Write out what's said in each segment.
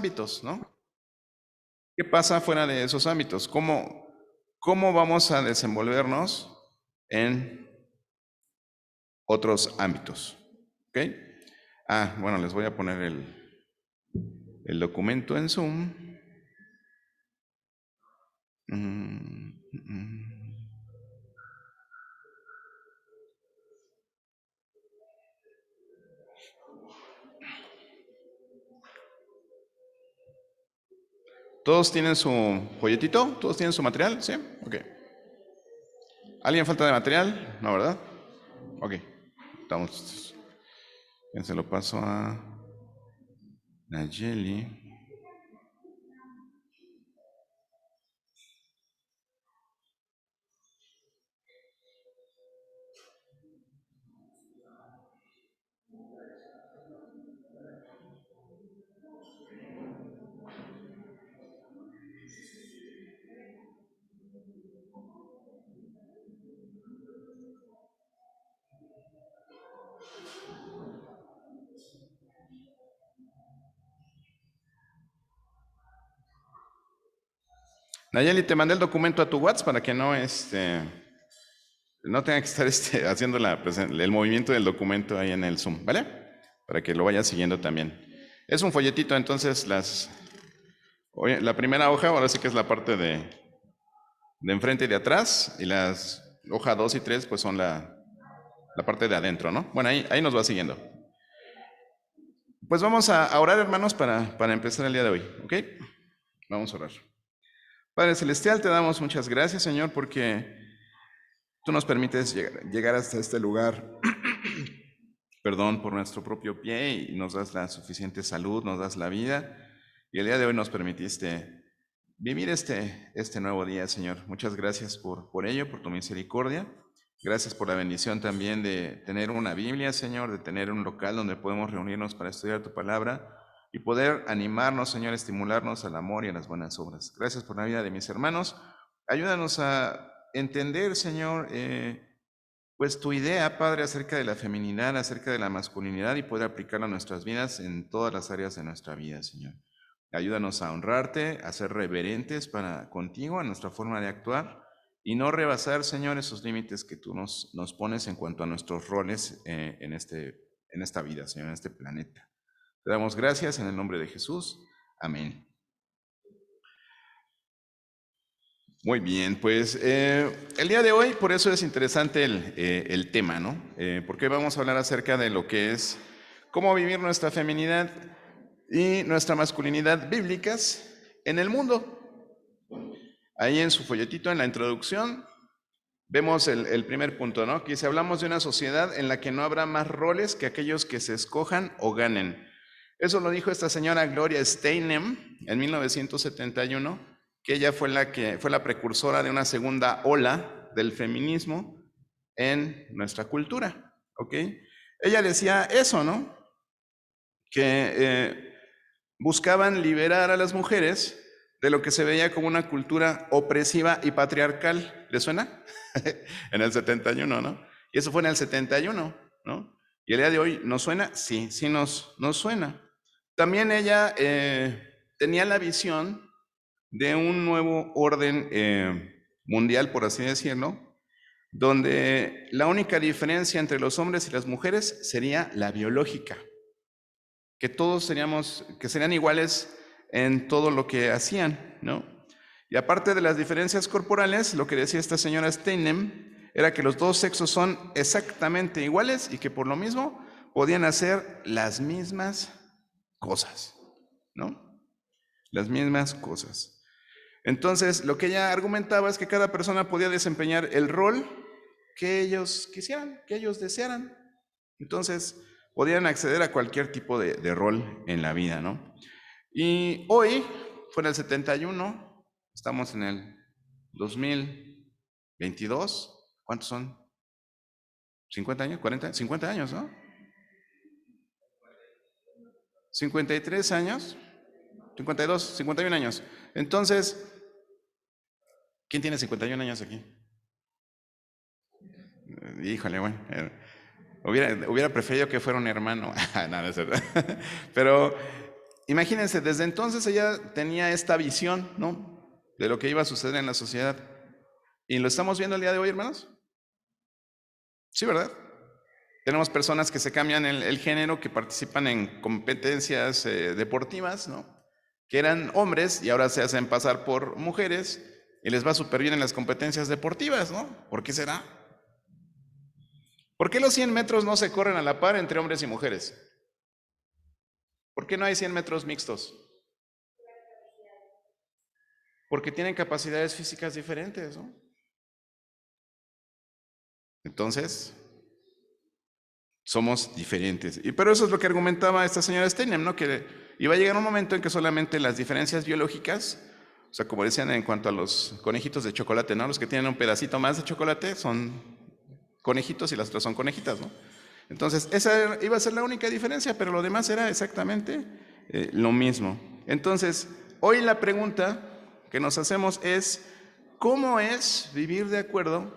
ámbitos, ¿no? ¿Qué pasa fuera de esos ámbitos? ¿Cómo vamos a desenvolvernos en otros ámbitos? ¿Ok? Bueno, les voy a poner el documento en Zoom. ¿Todos tienen su folletito? ¿Todos tienen su material? ¿Sí? Ok. ¿Alguien falta de material? No, ¿verdad? Ok. Estamos. Se lo paso a Nayeli. Nayeli, te mandé el documento a tu WhatsApp para que no tenga que estar haciendo el movimiento del documento ahí en el Zoom, ¿vale? Para que lo vayas siguiendo también. Es un folletito, entonces la primera hoja, ahora sí que es la parte de enfrente y de atrás, y las hojas 2 y 3 pues son la parte de adentro, ¿no? Bueno, ahí nos va siguiendo. Pues vamos a orar, hermanos, para empezar el día de hoy, ¿ok? Vamos a orar. Padre Celestial, te damos muchas gracias, Señor, porque tú nos permites llegar hasta este lugar, perdón, por nuestro propio pie, y nos das la suficiente salud, nos das la vida, y el día de hoy nos permitiste vivir este nuevo día, Señor. Muchas gracias por ello, por tu misericordia. Gracias por la bendición también de tener una Biblia, Señor, de tener un local donde podemos reunirnos para estudiar tu palabra y poder animarnos, Señor, estimularnos al amor y a las buenas obras. Gracias por la vida de mis hermanos. Ayúdanos a entender, Señor, pues tu idea, Padre, acerca de la feminidad, acerca de la masculinidad, y poder aplicarla a nuestras vidas en todas las áreas de nuestra vida, Señor. Ayúdanos a honrarte, a ser reverentes contigo, en nuestra forma de actuar, y no rebasar, Señor, esos límites que tú nos pones en cuanto a nuestros roles en esta vida, Señor, en este planeta. Te damos gracias en el nombre de Jesús. Amén. Muy bien, pues el día de hoy, por eso es interesante el tema, ¿no? Porque vamos a hablar acerca de lo que es cómo vivir nuestra feminidad y nuestra masculinidad bíblicas en el mundo. Ahí en su folletito, en la introducción, vemos el primer punto, ¿no? Que dice, hablamos de una sociedad en la que no habrá más roles que aquellos que se escojan o ganen. Eso lo dijo esta señora Gloria Steinem en 1971, que ella fue la precursora de una segunda ola del feminismo en nuestra cultura, ¿ok? Ella decía eso, ¿no? Que buscaban liberar a las mujeres de lo que se veía como una cultura opresiva y patriarcal. ¿Le suena? En el 71, ¿no? Y eso fue en el 71, ¿no? Y el día de hoy, ¿nos suena? Sí, sí nos suena. También ella tenía la visión de un nuevo orden mundial, por así decirlo, donde la única diferencia entre los hombres y las mujeres sería la biológica, que todos serían iguales en todo lo que hacían, ¿no? Y aparte de las diferencias corporales, lo que decía esta señora Steinem era que los dos sexos son exactamente iguales y que por lo mismo podían hacer las mismas cosas, ¿no? Las mismas cosas. Entonces, lo que ella argumentaba es que cada persona podía desempeñar el rol que ellos quisieran, que ellos desearan. Entonces, podían acceder a cualquier tipo de rol en la vida, ¿no? Y hoy, fue en el 71, estamos en el 2022, ¿cuántos son? ¿50 años? ¿40? 50 años, ¿no? 53 años, 52, 51 años. Entonces, ¿quién tiene 51 años aquí? Híjole, bueno. Hubiera preferido que fuera un hermano. No, no es verdad. Pero imagínense, desde entonces ella tenía esta visión, ¿no? De lo que iba a suceder en la sociedad. ¿Y lo estamos viendo el día de hoy, hermanos? Sí, ¿verdad? Tenemos personas que se cambian el género, que participan en competencias deportivas, ¿no? Que eran hombres y ahora se hacen pasar por mujeres y les va súper bien en las competencias deportivas, ¿no? ¿Por qué será? ¿Por qué los 100 metros no se corren a la par entre hombres y mujeres? ¿Por qué no hay 100 metros mixtos? Porque tienen capacidades físicas diferentes, ¿no? Entonces, somos diferentes. Pero eso es lo que argumentaba esta señora Steinem, ¿no? Que iba a llegar un momento en que solamente las diferencias biológicas, o sea, como decían en cuanto a los conejitos de chocolate, ¿no? Los que tienen un pedacito más de chocolate son conejitos y las otras son conejitas, ¿no? Entonces, esa iba a ser la única diferencia, pero lo demás era exactamente lo mismo. Entonces, hoy la pregunta que nos hacemos es, ¿cómo es vivir de acuerdo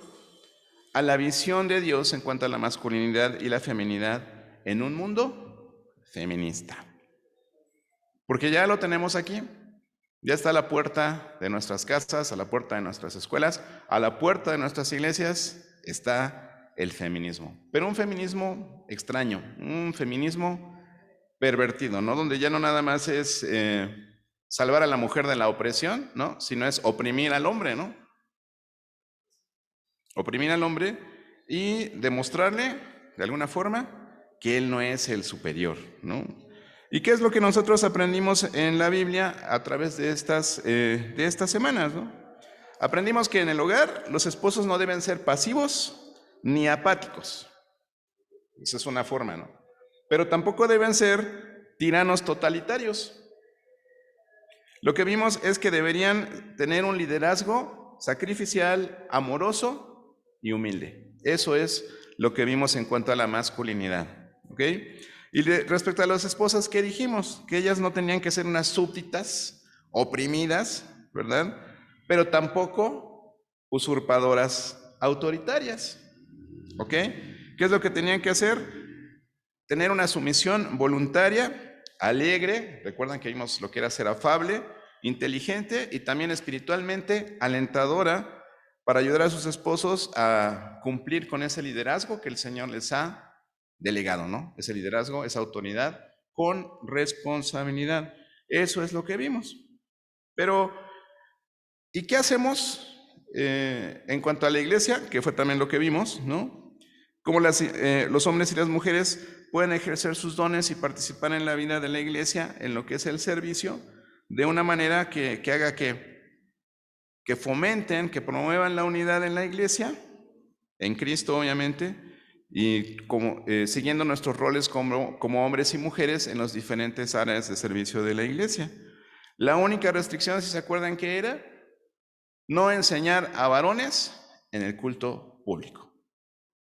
a la visión de Dios en cuanto a la masculinidad y la feminidad en un mundo feminista? Porque ya lo tenemos aquí, ya está a la puerta de nuestras casas, a la puerta de nuestras escuelas, a la puerta de nuestras iglesias está el feminismo, pero un feminismo extraño, un feminismo pervertido, ¿no? Donde ya no nada más es salvar a la mujer de la opresión, ¿no? Sino es oprimir al hombre, ¿no? Oprimir al hombre y demostrarle, de alguna forma, que él no es el superior, ¿no? ¿Y qué es lo que nosotros aprendimos en la Biblia a través de estas semanas, ¿no? Aprendimos que en el hogar los esposos no deben ser pasivos ni apáticos. Esa es una forma, ¿no? Pero tampoco deben ser tiranos totalitarios. Lo que vimos es que deberían tener un liderazgo sacrificial, amoroso y humilde. Eso es lo que vimos en cuanto a la masculinidad, ¿ok? Y respecto a las esposas, ¿qué dijimos? Que ellas no tenían que ser unas súbditas, oprimidas, ¿verdad? Pero tampoco usurpadoras autoritarias, ¿ok? ¿Qué es lo que tenían que hacer? Tener una sumisión voluntaria, alegre, recuerdan que vimos lo que era ser afable, inteligente y también espiritualmente alentadora para ayudar a sus esposos a cumplir con ese liderazgo que el Señor les ha delegado, ¿no? Ese liderazgo, esa autoridad con responsabilidad. Eso es lo que vimos. Pero, ¿y qué hacemos en cuanto a la iglesia? Que fue también lo que vimos, ¿no? Cómo los hombres y las mujeres pueden ejercer sus dones y participar en la vida de la iglesia, en lo que es el servicio, de una manera que haga que fomenten, que promuevan la unidad en la iglesia, en Cristo obviamente, y como, siguiendo nuestros roles como hombres y mujeres en las diferentes áreas de servicio de la iglesia. La única restricción, si se acuerdan, que era no enseñar a varones en el culto público.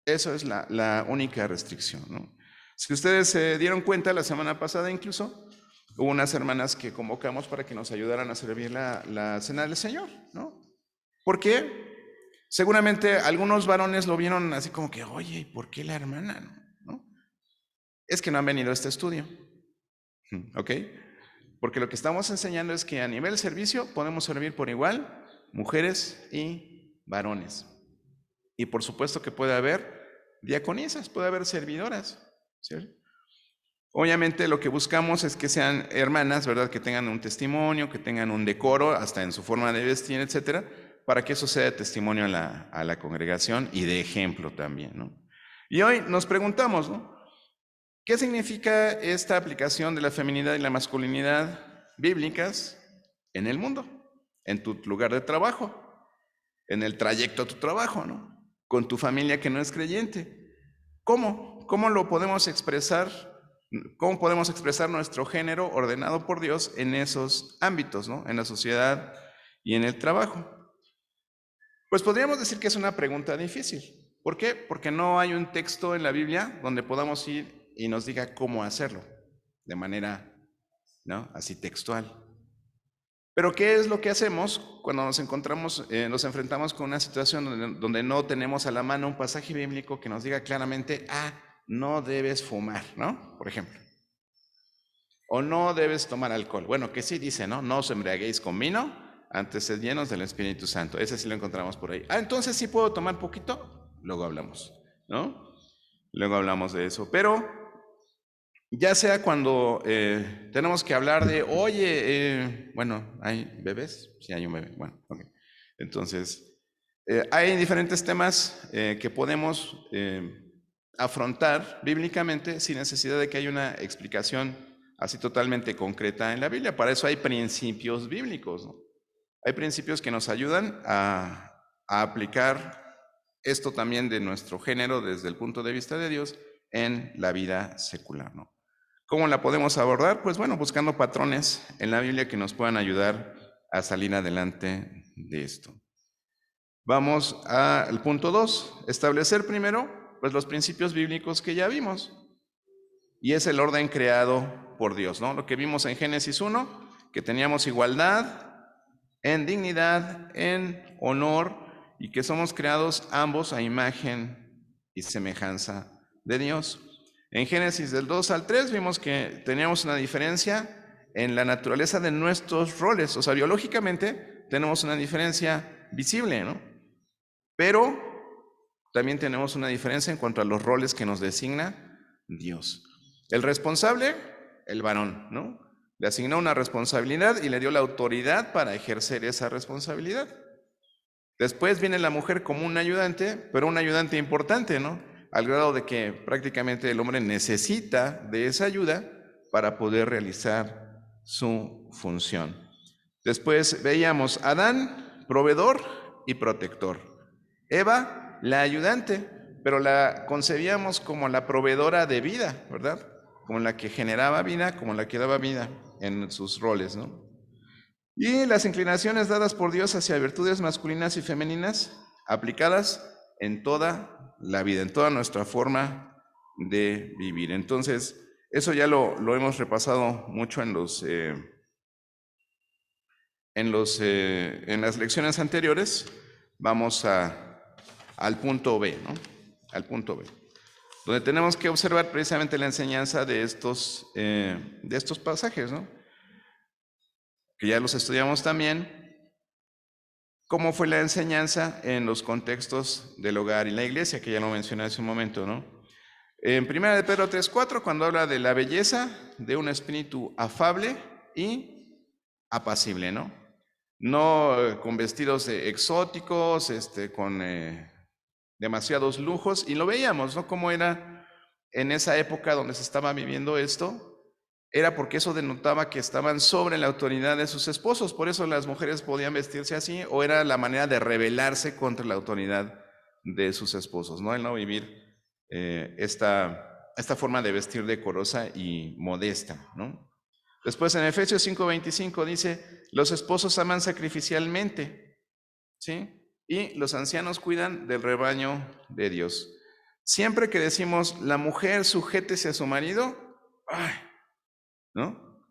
Eso es la única restricción, ¿no? Si ustedes se dieron cuenta, la semana pasada incluso, hubo unas hermanas que convocamos para que nos ayudaran a servir la cena del Señor, ¿no? ¿Por qué? Seguramente algunos varones lo vieron así como que, oye, ¿por qué la hermana? ¿No? Es que no han venido a este estudio, ¿ok? Porque lo que estamos enseñando es que a nivel servicio podemos servir por igual mujeres y varones. Y por supuesto que puede haber diaconisas, puede haber servidoras, ¿cierto? Obviamente lo que buscamos es que sean hermanas, ¿verdad? Que tengan un testimonio, que tengan un decoro, hasta en su forma de vestir, etcétera, para que eso sea de testimonio a la congregación y de ejemplo también, ¿no? Y hoy nos preguntamos, ¿no? ¿Qué significa esta aplicación de la feminidad y la masculinidad bíblicas en el mundo? En tu lugar de trabajo, en el trayecto a tu trabajo, ¿no? Con tu familia que no es creyente. ¿Cómo? ¿Cómo lo podemos expresar? ¿Cómo podemos expresar nuestro género ordenado por Dios en esos ámbitos, ¿no? En la sociedad y en el trabajo. Pues podríamos decir que es una pregunta difícil. ¿Por qué? Porque no hay un texto en la Biblia donde podamos ir y nos diga cómo hacerlo, de manera, ¿no? Así textual. Pero ¿qué es lo que hacemos cuando nos enfrentamos con una situación donde no tenemos a la mano un pasaje bíblico que nos diga claramente, no debes fumar, ¿no? Por ejemplo. O no debes tomar alcohol. Bueno, que sí dice, ¿no? No os embriaguéis con vino, antes sed llenos del Espíritu Santo. Ese sí lo encontramos por ahí. Entonces sí puedo tomar poquito. Luego hablamos, ¿no? Luego hablamos de eso. Pero ya sea cuando tenemos que hablar de, oye, bueno, ¿hay bebés? Sí, hay un bebé. Bueno, ok. Entonces, hay diferentes temas que podemos afrontar bíblicamente sin necesidad de que haya una explicación así totalmente concreta en la Biblia. Para eso hay principios bíblicos, ¿no? Hay principios que nos ayudan a aplicar esto también de nuestro género desde el punto de vista de Dios en la vida secular, ¿no? ¿Cómo la podemos abordar? Pues bueno, buscando patrones en la Biblia que nos puedan ayudar a salir adelante de esto. Vamos al punto 2, establecer primero pues los principios bíblicos que ya vimos. Y es el orden creado por Dios, ¿no? Lo que vimos en Génesis 1, que teníamos igualdad en dignidad, en honor, y que somos creados ambos a imagen y semejanza de Dios. En Génesis del 2 al 3 vimos que teníamos una diferencia en la naturaleza de nuestros roles. O sea, biológicamente tenemos una diferencia visible, ¿no? Pero también tenemos una diferencia en cuanto a los roles que nos designa Dios. El responsable, el varón, ¿no? Le asignó una responsabilidad y le dio la autoridad para ejercer esa responsabilidad. Después viene la mujer como un ayudante, pero un ayudante importante, ¿no? Al grado de que prácticamente el hombre necesita de esa ayuda para poder realizar su función. Después veíamos Adán, proveedor y protector. Eva, la ayudante, pero la concebíamos como la proveedora de vida, ¿verdad? Como la que generaba vida, como la que daba vida en sus roles, ¿no? Y las inclinaciones dadas por Dios hacia virtudes masculinas y femeninas aplicadas en toda la vida, en toda nuestra forma de vivir. Entonces, eso ya lo hemos repasado mucho en las lecciones anteriores. Vamos al punto B, ¿no? Al punto B, donde tenemos que observar precisamente la enseñanza de estos pasajes, ¿no? Que ya los estudiamos también, cómo fue la enseñanza en los contextos del hogar y la iglesia, que ya lo mencioné hace un momento, ¿no? En 1 de Pedro 3:4, cuando habla de la belleza de un espíritu afable y apacible, ¿no? No con vestidos exóticos, con demasiados lujos, y lo veíamos, ¿no? Cómo era en esa época donde se estaba viviendo esto. Era porque eso denotaba que estaban sobre la autoridad de sus esposos, por eso las mujeres podían vestirse así, o era la manera de rebelarse contra la autoridad de sus esposos, ¿no? El no vivir esta forma de vestir decorosa y modesta, ¿no? Después en Efesios 5:25 dice, los esposos aman sacrificialmente, ¿sí? Y los ancianos cuidan del rebaño de Dios. Siempre que decimos, la mujer sujétese a su marido, ¡ay!, ¿no?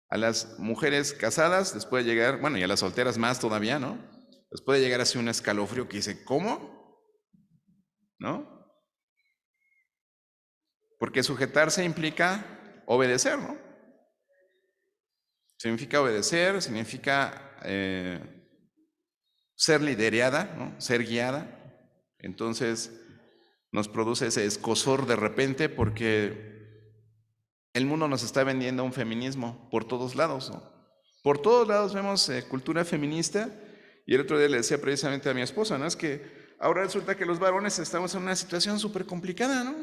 A las mujeres casadas les puede llegar, bueno, y a las solteras más todavía, ¿no? Les puede llegar así un escalofrío que dice, ¿cómo? ¿No? Porque sujetarse implica obedecer, ¿no? Significa obedecer, significa ser liderada, ¿no? Ser guiada. Entonces nos produce ese escozor de repente porque el mundo nos está vendiendo un feminismo por todos lados, ¿no? Por todos lados vemos cultura feminista, y el otro día le decía precisamente a mi esposa, ¿no? Es que ahora resulta que los varones estamos en una situación súper complicada, ¿no?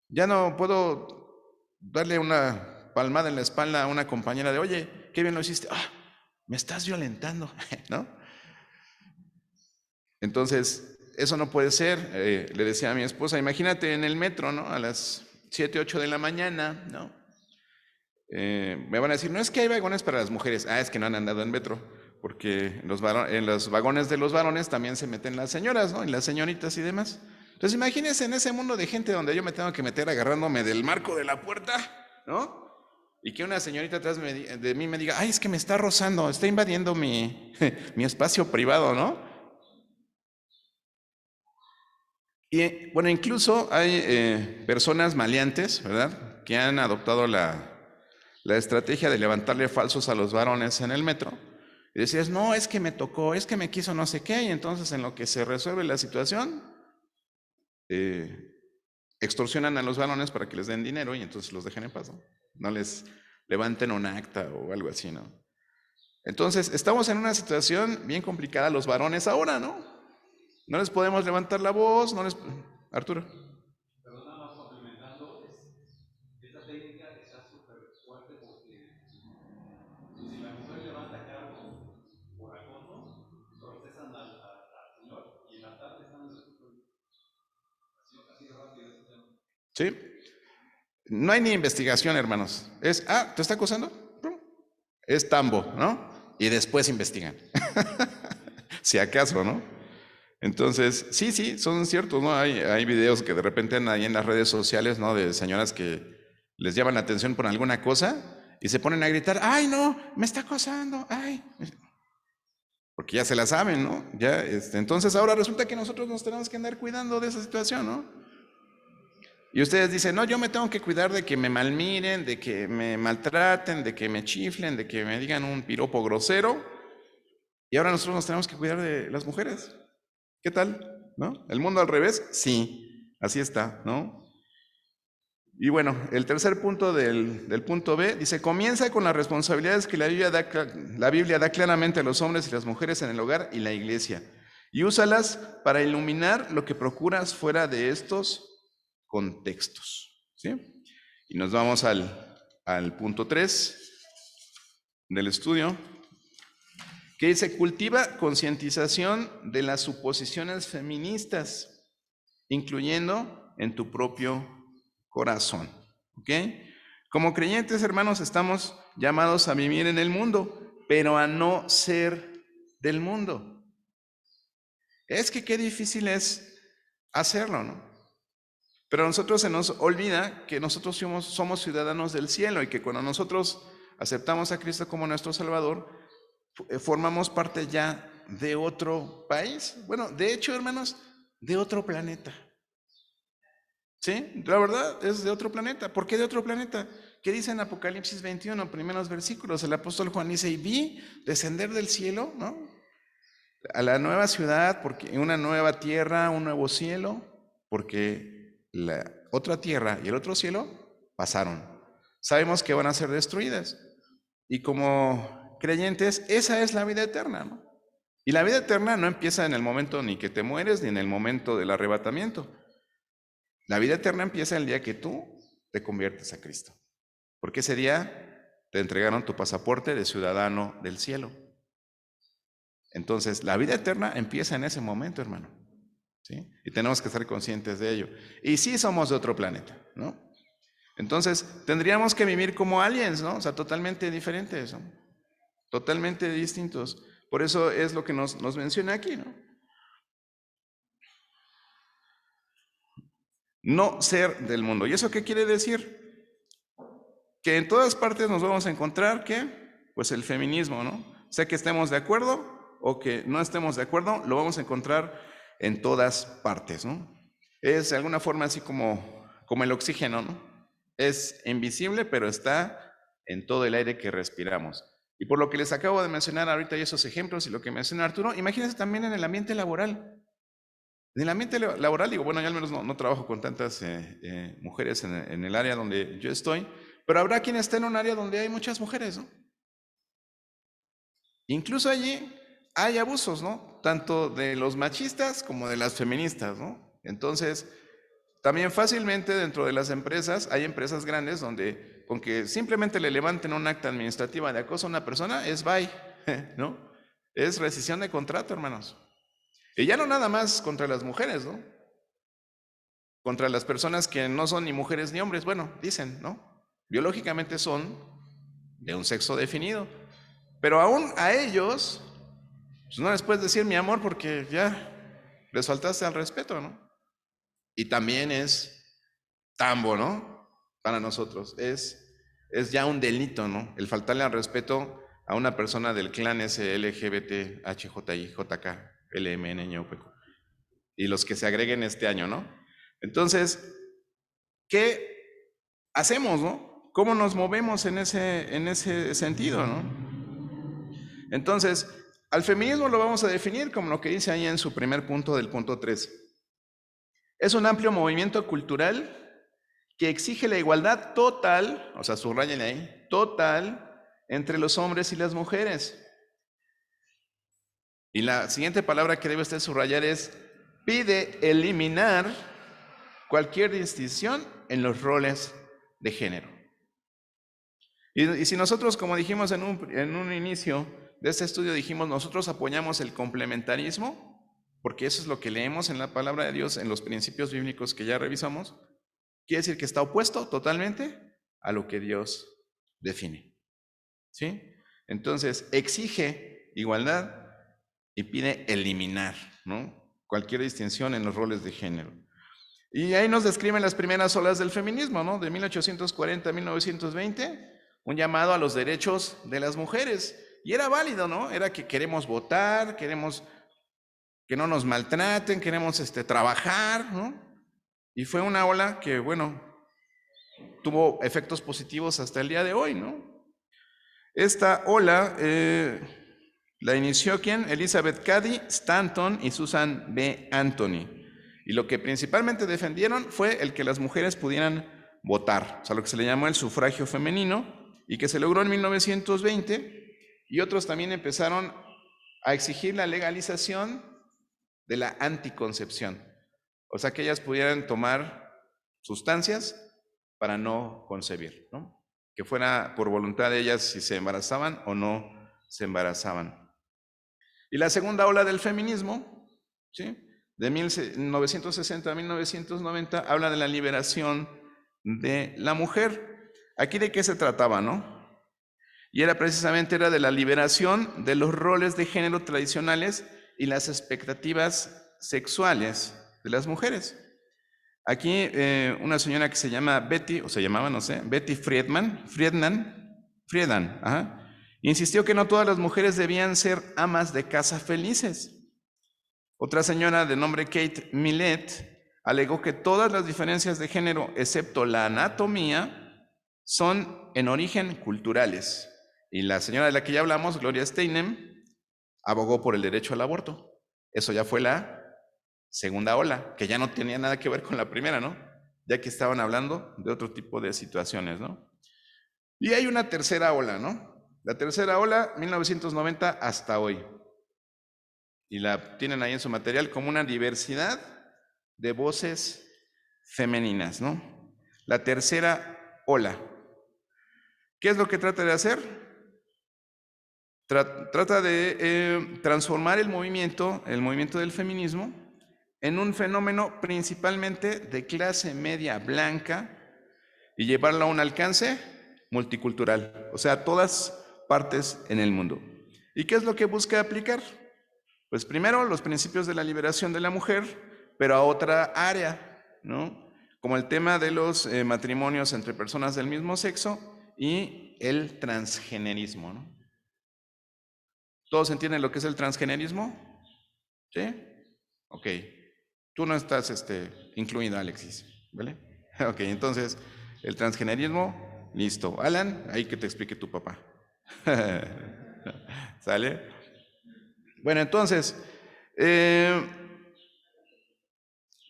Ya no puedo darle una palmada en la espalda a una compañera de, oye, qué bien lo hiciste, me estás violentando, ¿no? Entonces, eso no puede ser. Le decía a mi esposa, imagínate en el metro, ¿no? A las 7, 8 de la mañana, ¿no? Me van a decir, no es que hay vagones para las mujeres. Es que no han andado en metro, porque en los vagones de los varones también se meten las señoras, ¿no? Y las señoritas y demás. Entonces imagínense en ese mundo de gente donde yo me tengo que meter agarrándome del marco de la puerta, ¿no? Y que una señorita atrás de mí me diga, ay, es que me está rozando, está invadiendo mi espacio privado, ¿no? Y bueno, incluso hay personas maleantes, ¿verdad?, que han adoptado la la estrategia de levantarle falsos a los varones en el metro. Y decías, no, es que me tocó, es que me quiso no sé qué, y entonces en lo que se resuelve la situación, extorsionan a los varones para que les den dinero y entonces los dejen en paz, ¿no? No les levanten un acta o algo así, ¿no? Entonces, estamos en una situación bien complicada los varones ahora, ¿no? No les podemos levantar la voz, no les... Arturo. Pero nada más complementando, esta técnica está súper fuerte porque pues, si la mujer levanta cargos por acoso, procesan al señor y en la tarde están en el súper. Así de rápido este tema. ¿Sí? No hay ni investigación, hermanos. Es, ¿te está acosando? Es tambo, ¿no? Y después investigan. Si acaso, ¿no? Entonces, sí, son ciertos, ¿no? Hay videos que de repente andan ahí en las redes sociales, ¿no? De señoras que les llaman la atención por alguna cosa y se ponen a gritar, ¡ay, no! ¡Me está acosando! ¡Ay! Porque ya se la saben, ¿no? Ya, entonces ahora resulta que nosotros nos tenemos que andar cuidando de esa situación, ¿no? Y ustedes dicen, no, yo me tengo que cuidar de que me malmiren, de que me maltraten, de que me chiflen, de que me digan un piropo grosero. Y ahora nosotros nos tenemos que cuidar de las mujeres. ¿Qué tal? ¿No? ¿El mundo al revés? Sí, así está, ¿no? Y bueno, el tercer punto del punto B dice, comienza con las responsabilidades que la Biblia da claramente a los hombres y las mujeres en el hogar y la iglesia. Y úsalas para iluminar lo que procuras fuera de estos contextos. ¿Sí? Y nos vamos al punto 3 del estudio, que dice, cultiva concientización de las suposiciones feministas, incluyendo en tu propio corazón. ¿Ok? Como creyentes, hermanos, estamos llamados a vivir en el mundo, pero a no ser del mundo. Es que qué difícil es hacerlo, ¿no? Pero a nosotros se nos olvida que nosotros somos ciudadanos del cielo y que cuando nosotros aceptamos a Cristo como nuestro Salvador, formamos parte ya de otro país. Bueno, de hecho, hermanos, de otro planeta. ¿Sí? La verdad es de otro planeta. ¿Por qué de otro planeta? ¿Qué dice en Apocalipsis 21, primeros versículos? El apóstol Juan dice, y vi descender del cielo, ¿no? A la nueva ciudad, porque una nueva tierra, un nuevo cielo, porque la otra tierra y el otro cielo pasaron. Sabemos que van a ser destruidas. Y como creyentes, esa es la vida eterna, ¿no? Y la vida eterna no empieza en el momento ni que te mueres, ni en el momento del arrebatamiento. La vida eterna empieza el día que tú te conviertes a Cristo. Porque ese día te entregaron tu pasaporte de ciudadano del cielo. Entonces, la vida eterna empieza en ese momento, hermano. ¿Sí? Y tenemos que estar conscientes de ello. Y sí somos de otro planeta, ¿no? Entonces, tendríamos que vivir como aliens, ¿no? O sea, totalmente diferentes, ¿no? Totalmente distintos. Por eso es lo que nos menciona aquí, ¿no? No ser del mundo. ¿Y eso qué quiere decir? Que en todas partes nos vamos a encontrar, ¿qué? Pues el feminismo, ¿no? Sea que estemos de acuerdo o que no estemos de acuerdo, lo vamos a encontrar en todas partes, ¿no? Es de alguna forma así como el oxígeno, ¿no? Es invisible, pero está en todo el aire que respiramos. Y por lo que les acabo de mencionar ahorita y esos ejemplos y lo que menciona Arturo, imagínense también en el ambiente laboral. En el ambiente laboral, digo, bueno, yo al menos no trabajo con tantas mujeres en el área donde yo estoy, pero habrá quien esté en un área donde hay muchas mujeres, ¿no? Incluso allí hay abusos, ¿no? Tanto de los machistas como de las feministas, ¿no? Entonces, también fácilmente dentro de las empresas, hay empresas grandes donde con que simplemente le levanten un acta administrativa de acoso a una persona, es bye, ¿no? Es rescisión de contrato, hermanos. Y ya no nada más contra las mujeres, ¿no? Contra las personas que no son ni mujeres ni hombres, bueno, dicen, ¿no? Biológicamente son de un sexo definido. Pero aún a ellos, pues no les puedes decir mi amor porque ya les faltaste al respeto, ¿no? Y también es tambo, ¿no? Para nosotros. Es ya un delito, ¿no? El faltarle al respeto a una persona del clan LGBT, HJI, JK, LMN, ñaupeco. Y los que se agreguen este año, ¿no? Entonces, ¿qué hacemos, no? cómo nos movemos en ese sentido, ¿no? Entonces, al feminismo lo vamos a definir como lo que dice ahí en su primer punto del punto 3. Es un amplio movimiento cultural que exige la igualdad total, o sea, subrayen ahí, total, entre los hombres y las mujeres. Y la siguiente palabra que debe usted subrayar es, pide eliminar cualquier distinción en los roles de género. Y si nosotros, como dijimos en un inicio de este estudio, dijimos, nosotros apoyamos el complementarismo, porque eso es lo que leemos en la palabra de Dios, en los principios bíblicos que ya revisamos, quiere decir que está opuesto totalmente a lo que Dios define. ¿Sí? Entonces, exige igualdad y pide eliminar, ¿no?, cualquier distinción en los roles de género. Y ahí nos describen las primeras olas del feminismo, ¿no?, de 1840 a 1920, un llamado a los derechos de las mujeres. Y era válido, ¿no? Era que queremos votar, queremos que no nos maltraten, queremos trabajar, ¿no? Y fue una ola que, bueno, tuvo efectos positivos hasta el día de hoy, ¿no? Esta ola la inició ¿quién? Elizabeth Cady Stanton y Susan B. Anthony. Y lo que principalmente defendieron fue el que las mujeres pudieran votar, o sea, lo que se le llamó el sufragio femenino, y que se logró en 1920, y otros también empezaron a exigir la legalización de la anticoncepción, o sea, que ellas pudieran tomar sustancias para no concebir, ¿no?, que fuera por voluntad de ellas si se embarazaban o no se embarazaban. Y la segunda ola del feminismo, ¿sí?, de 1960 a 1990, habla de la liberación de la mujer. Aquí de qué se trataba, ¿no? Y era de la liberación de los roles de género tradicionales y las expectativas sexuales de las mujeres. Aquí una señora que se llama Betty, o se llamaba, no sé, Betty Friedan, insistió que no todas las mujeres debían ser amas de casa felices. Otra señora de nombre Kate Millett alegó que todas las diferencias de género, excepto la anatomía, son en origen culturales. Y la señora de la que ya hablamos, Gloria Steinem, abogó por el derecho al aborto. Eso ya fue la segunda ola, que ya no tenía nada que ver con la primera, ¿no?, ya que estaban hablando de otro tipo de situaciones, ¿no? Y hay una tercera ola, ¿no? La tercera ola, 1990 hasta hoy. Y la tienen ahí en su material como una diversidad de voces femeninas, ¿no? La tercera ola. ¿Qué es lo que trata de hacer? Trata de transformar el movimiento del feminismo en un fenómeno principalmente de clase media blanca y llevarlo a un alcance multicultural, o sea, a todas partes en el mundo. ¿Y qué es lo que busca aplicar? Pues primero los principios de la liberación de la mujer, pero a otra área, ¿no?, como el tema de los matrimonios entre personas del mismo sexo y el transgenerismo, ¿no? ¿Todos entienden lo que es el transgenerismo? ¿Sí? Ok. Tú no estás incluido, Alexis, ¿vale? Ok, entonces, el transgenerismo, listo. Alan, ahí que te explique tu papá. ¿Sale? Bueno, entonces,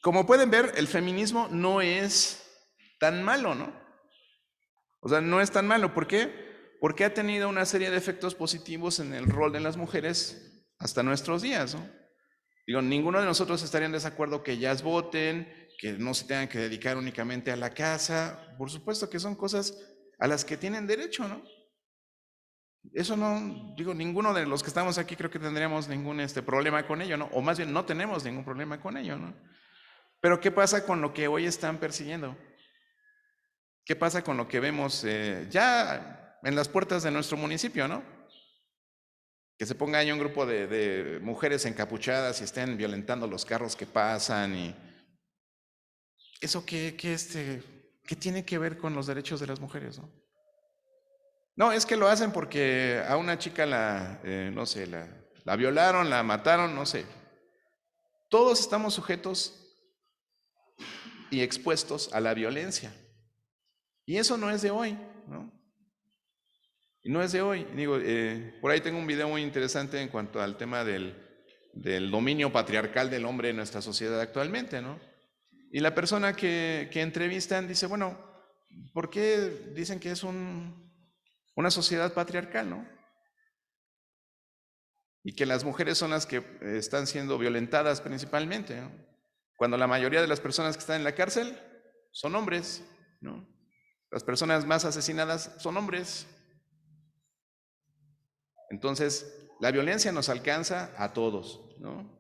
como pueden ver, el feminismo no es tan malo, ¿no? O sea, no es tan malo. ¿Por qué? Porque ha tenido una serie de efectos positivos en el rol de las mujeres hasta nuestros días, ¿no? Digo, ninguno de nosotros estaría en desacuerdo que ellas voten, que no se tengan que dedicar únicamente a la casa. Por supuesto que son cosas a las que tienen derecho, ¿no? Eso no, digo, ninguno de los que estamos aquí creo que tendríamos ningún problema con ello, ¿no? O más bien no tenemos ningún problema con ello, ¿no? Pero ¿qué pasa con lo que hoy están persiguiendo? ¿Qué pasa con lo que vemos ya en las puertas de nuestro municipio, ¿no? Que se ponga ahí un grupo de mujeres encapuchadas y estén violentando los carros que pasan y... ¿Eso qué tiene que ver con los derechos de las mujeres, no? No, es que lo hacen porque a una chica no sé, la violaron, la mataron, no sé. Todos estamos sujetos y expuestos a la violencia. Y eso no es de hoy. ¿no? Y no es de hoy. Digo, por ahí tengo un video muy interesante en cuanto al tema del dominio patriarcal del hombre en nuestra sociedad actualmente, ¿no? Y la persona que entrevistan dice, bueno, ¿por qué dicen que es una sociedad patriarcal, no? Y que las mujeres son las que están siendo violentadas principalmente, ¿no? Cuando la mayoría de las personas que están en la cárcel son hombres, ¿no? Las personas más asesinadas son hombres. Entonces, la violencia nos alcanza a todos, ¿no?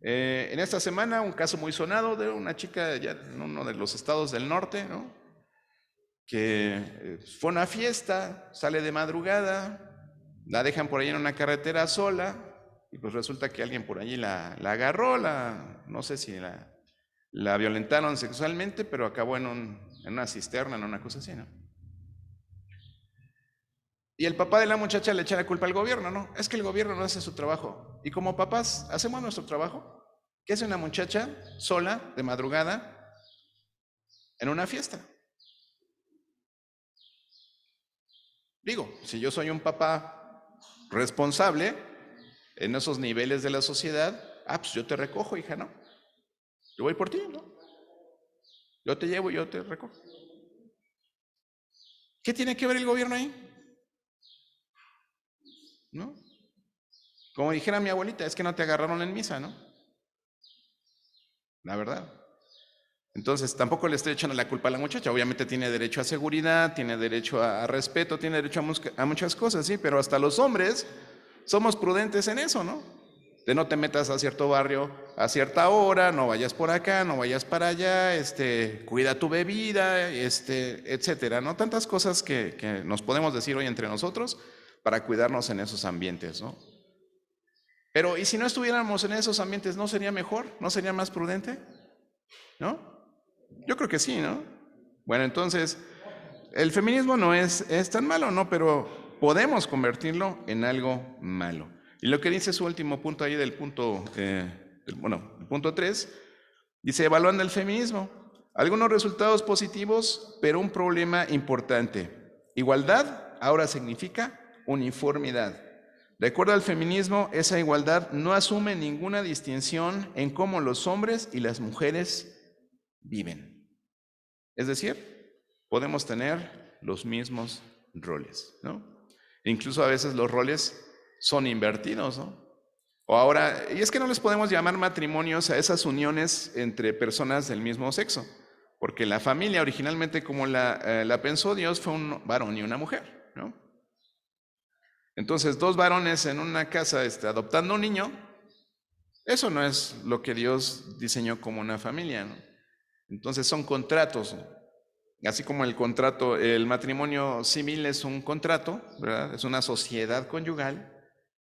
En esta semana, un caso muy sonado de una chica ya en uno de los estados del norte, ¿no? Que fue a una fiesta, sale de madrugada, la dejan por ahí en una carretera sola, y pues resulta que alguien por allí la agarró, no sé si la violentaron sexualmente, pero acabó en una cisterna, en una cosa así, ¿no? Y el papá de la muchacha le echa la culpa al gobierno, ¿no? Es que el gobierno no hace su trabajo. Y como papás, ¿hacemos nuestro trabajo? ¿Qué hace una muchacha sola, de madrugada, en una fiesta? Digo, si yo soy un papá responsable en esos niveles de la sociedad, pues yo te recojo, hija, ¿no? Yo voy por ti, ¿no? Yo te llevo y yo te recojo. ¿Qué tiene que ver el gobierno ahí? ¿No? Como dijera mi abuelita, es que no te agarraron en misa, ¿no? La verdad. Entonces, tampoco le estoy echando la culpa a la muchacha. Obviamente tiene derecho a seguridad, tiene derecho a respeto, tiene derecho a muchas cosas, sí, pero hasta los hombres somos prudentes en eso, ¿no? De no te metas a cierto barrio a cierta hora, no vayas por acá, no vayas para allá, cuida tu bebida, etcétera, ¿no? Tantas cosas que nos podemos decir hoy entre nosotros para cuidarnos en esos ambientes, ¿no? Pero, ¿y si no estuviéramos en esos ambientes, no sería mejor? ¿No sería más prudente? ¿No? Yo creo que sí, ¿no? Bueno, entonces, el feminismo no es tan malo, ¿no? Pero podemos convertirlo en algo malo. Y lo que dice su último punto ahí del punto, el punto 3, dice, evaluando el feminismo, algunos resultados positivos, pero un problema importante. Igualdad ahora significa uniformidad. De acuerdo al feminismo, esa igualdad no asume ninguna distinción en cómo los hombres y las mujeres viven. Es decir, podemos tener los mismos roles, ¿no? Incluso a veces los roles son invertidos, ¿no? O ahora, y es que no les podemos llamar matrimonios a esas uniones entre personas del mismo sexo, porque la familia originalmente como la pensó Dios fue un varón y una mujer, ¿no? Entonces, dos varones en una casa adoptando un niño, eso no es lo que Dios diseñó como una familia, ¿no? Entonces son contratos, ¿no? Así como el matrimonio civil es un contrato, ¿verdad? Es una sociedad conyugal,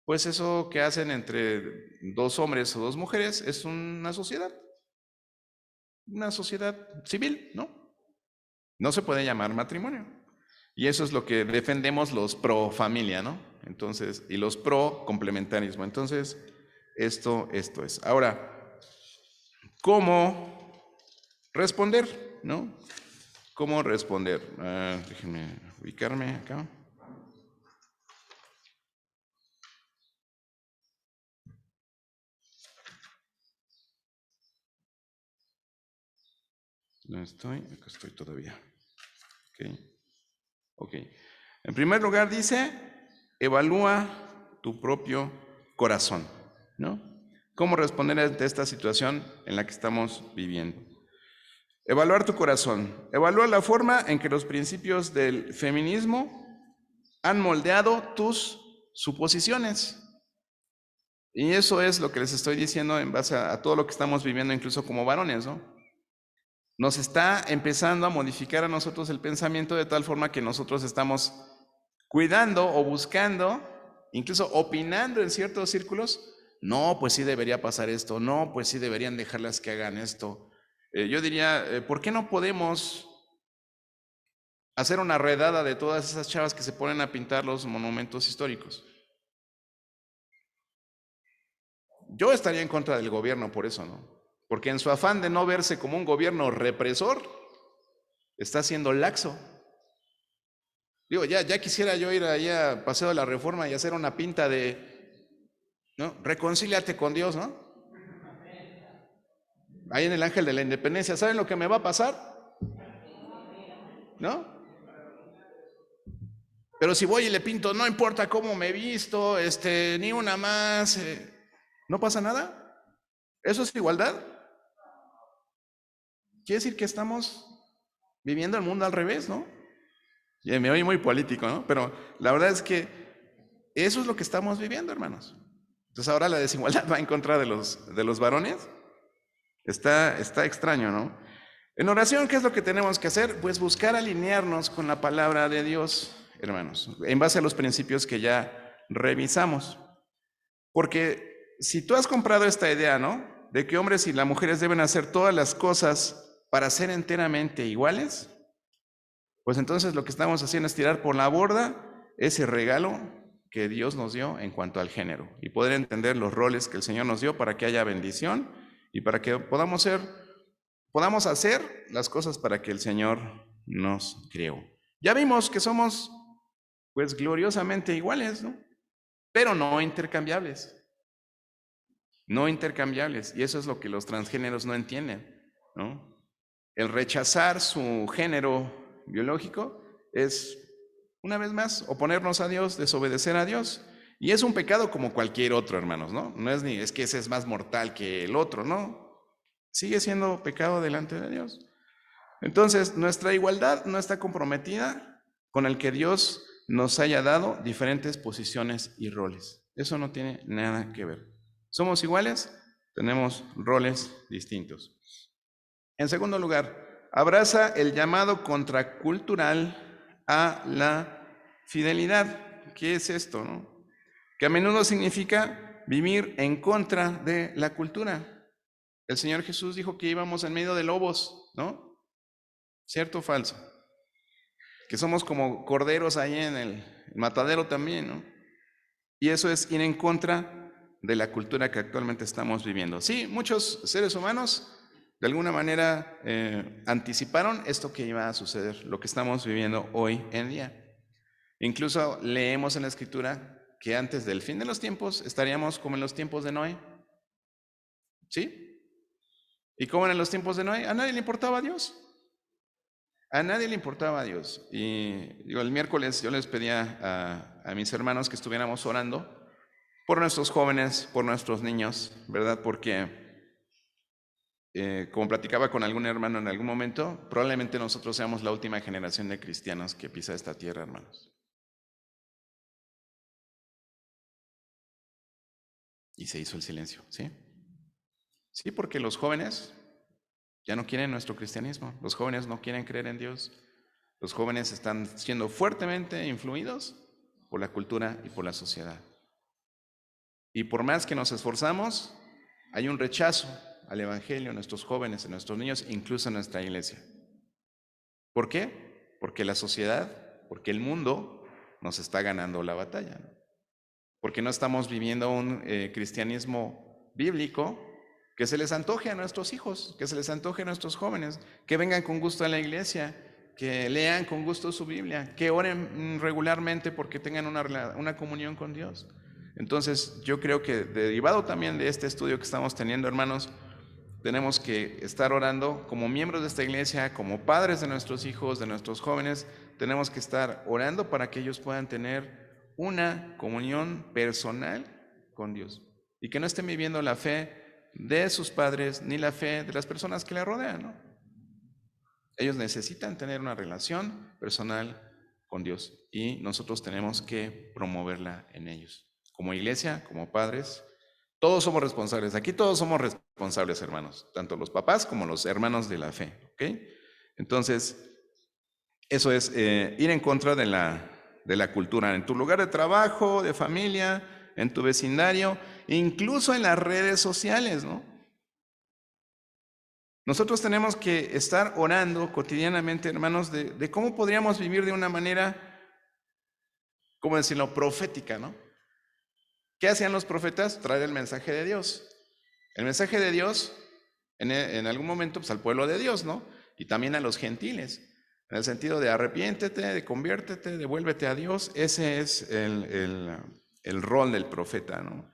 pues eso que hacen entre dos hombres o dos mujeres es una sociedad civil, ¿no? No se puede llamar matrimonio. Y eso es lo que defendemos los pro familia, ¿no? Entonces, y los pro complementarismo. Entonces, esto es. Ahora, ¿cómo responder, no? ¿Cómo responder? Déjenme ubicarme acá. No estoy, acá estoy todavía. Ok. En primer lugar dice, evalúa tu propio corazón, ¿no? ¿Cómo responder ante esta situación en la que estamos viviendo? Evaluar tu corazón. Evalúa la forma en que los principios del feminismo han moldeado tus suposiciones. Y eso es lo que les estoy diciendo en base a todo lo que estamos viviendo, incluso como varones, ¿no? Nos está empezando a modificar a nosotros el pensamiento de tal forma que nosotros estamos cuidando o buscando, incluso opinando en ciertos círculos, no, pues sí debería pasar esto, no, pues sí deberían dejarlas que hagan esto. Yo diría, ¿por qué no podemos hacer una redada de todas esas chavas que se ponen a pintar los monumentos históricos? Yo estaría en contra del gobierno por eso, ¿no? Porque en su afán de no verse como un gobierno represor, está siendo laxo. Digo, ya quisiera yo ir ahí a Paseo de la Reforma y hacer una pinta de, ¿no? Reconcíliate con Dios, ¿no? Ahí en el Ángel de la Independencia, ¿saben lo que me va a pasar? ¿No? Pero si voy y le pinto, no importa cómo me he visto, ni una más, ¿no pasa nada? ¿Eso es igualdad? Quiere decir que estamos viviendo el mundo al revés, ¿no? Y me oí muy político, ¿no? Pero la verdad es que eso es lo que estamos viviendo, hermanos. Entonces ahora la desigualdad va en contra de los varones. Está extraño, ¿no? En oración, ¿qué es lo que tenemos que hacer? Pues buscar alinearnos con la palabra de Dios, hermanos, en base a los principios que ya revisamos. Porque si tú has comprado esta idea, ¿no? De que hombres y las mujeres deben hacer todas las cosas para ser enteramente iguales, pues entonces lo que estamos haciendo es tirar por la borda ese regalo que Dios nos dio en cuanto al género y poder entender los roles que el Señor nos dio para que haya bendición y para que podamos hacer las cosas para que el Señor nos creó. Ya vimos que somos pues gloriosamente iguales, ¿no? Pero no intercambiables. No intercambiables. Y eso es lo que los transgéneros no entienden, ¿no? El rechazar su género biológico es, una vez más, oponernos a Dios, desobedecer a Dios. Y es un pecado como cualquier otro, hermanos, ¿no? No es que ese es más mortal que el otro, ¿no? Sigue siendo pecado delante de Dios. Entonces, nuestra igualdad no está comprometida con el que Dios nos haya dado diferentes posiciones y roles. Eso no tiene nada que ver. ¿Somos iguales? Tenemos roles distintos. En segundo lugar, abraza el llamado contracultural a la fidelidad. ¿Qué es esto, no? Que a menudo significa vivir en contra de la cultura. El Señor Jesús dijo que íbamos en medio de lobos, ¿no? ¿Cierto o falso? Que somos como corderos ahí en el matadero también, ¿no? Y eso es ir en contra de la cultura que actualmente estamos viviendo. Sí, muchos seres humanos de alguna manera anticiparon esto que iba a suceder, lo que estamos viviendo hoy en día. Incluso leemos en la Escritura que antes del fin de los tiempos estaríamos como en los tiempos de Noé. ¿Sí? ¿Y cómo eran los tiempos de Noé? A nadie le importaba a Dios. A nadie le importaba a Dios. Y digo, el miércoles yo les pedía a mis hermanos que estuviéramos orando por nuestros jóvenes, por nuestros niños, ¿verdad? Porque, como platicaba con algún hermano en algún momento, probablemente nosotros seamos la última generación de cristianos que pisa esta tierra, hermanos. Y se hizo el silencio, ¿sí? Sí, porque los jóvenes ya no quieren nuestro cristianismo. Los jóvenes no quieren creer en Dios. Los jóvenes están siendo fuertemente influidos por la cultura y por la sociedad. Y por más que nos esforzamos, hay un rechazo al evangelio en nuestros jóvenes, en nuestros niños, incluso en nuestra iglesia. ¿Por qué? Porque la sociedad, porque el mundo nos está ganando la batalla, ¿no? Porque no estamos viviendo un cristianismo bíblico que se les antoje a nuestros hijos, que se les antoje a nuestros jóvenes, que vengan con gusto a la iglesia, que lean con gusto su Biblia, que oren regularmente porque tengan una comunión con Dios. Entonces, yo creo que derivado también de este estudio que estamos teniendo, hermanos, tenemos que estar orando como miembros de esta iglesia, como padres de nuestros hijos, de nuestros jóvenes, tenemos que estar orando para que ellos puedan tener una comunión personal con Dios y que no estén viviendo la fe de sus padres ni la fe de las personas que le rodean, ¿no? Ellos necesitan tener una relación personal con Dios y nosotros tenemos que promoverla en ellos. Como iglesia, como padres, todos somos responsables. Aquí todos somos responsables, hermanos, tanto los papás como los hermanos de la fe, ¿ok? Entonces, eso es ir en contra de la cultura, en tu lugar de trabajo, de familia, en tu vecindario, incluso en las redes sociales, ¿no? Nosotros tenemos que estar orando cotidianamente, hermanos, de cómo podríamos vivir de una manera, ¿cómo decirlo?, profética, ¿no? ¿Qué hacían los profetas? Traer el mensaje de Dios. El mensaje de Dios, en algún momento, pues al pueblo de Dios, ¿no? Y también a los gentiles. en el sentido de arrepiéntete, de conviértete, devuélvete a Dios. Ese es el rol del profeta, ¿no?